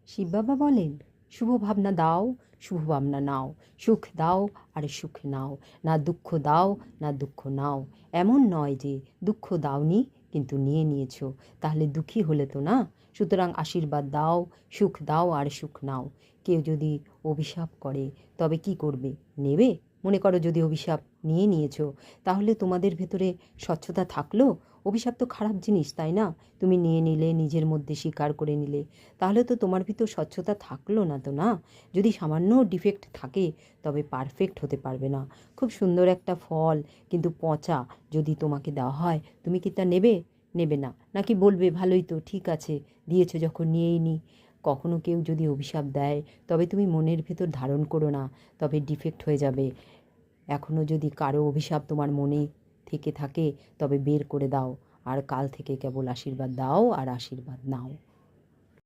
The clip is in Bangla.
শিব বাবা বলেন, শুভ ভাবনা দাও, শুভ ভাবনা নাও, সুখ দাও আর সুখ নাও, না দুঃখ দাও না দুঃখ নাও। এমন নয় যে দুঃখ দাওনি কিন্তু নিয়ে নিয়েছো, তাহলে দুঃখী হলে তো না। সুতরাং আশীর্বাদ দাও, সুখ দাও আর সুখ নাও। কেউ যদি অভিশাপ করে তবে কি করবে? নেবে? মনে করো যদি অভিশাপ নিয়ে নিয়েছো, তাহলে তোমাদের ভেতরে স্বচ্ছতা থাকলো? অভিশাপ তো খারাপ জিনিস, তাই না? তুমি নিয়ে নিলে, নিজের মধ্যে স্বীকার করে নিলে, তাহলে তো তোমার ভিতর স্বচ্ছতা থাকলো না তো, না? যদি সামান্য ডিফেক্ট থাকে তবে পারফেক্ট হতে পারবে না। খুব সুন্দর একটা ফল কিন্তু পচা যদি তোমাকে দেওয়া হয়, তুমি কি তা নেবে? নেবে না, নাকি বলবে ভালোই তো, ঠিক আছে, দিয়েছো যখন নিয়েই নি। কখনো কেউ যদি অভিশাপ দেয় তবে তুমি মনের ভেতর ধারণ করো না, তবে ডিফেক্ট হয়ে যাবে। এখনও যদি কারো অভিশাপ তোমার মনে থেকে থাকে তবে বের করে দাও, আর কাল থেকে কেবল আশীর্বাদ দাও আর আশীর্বাদ নাও।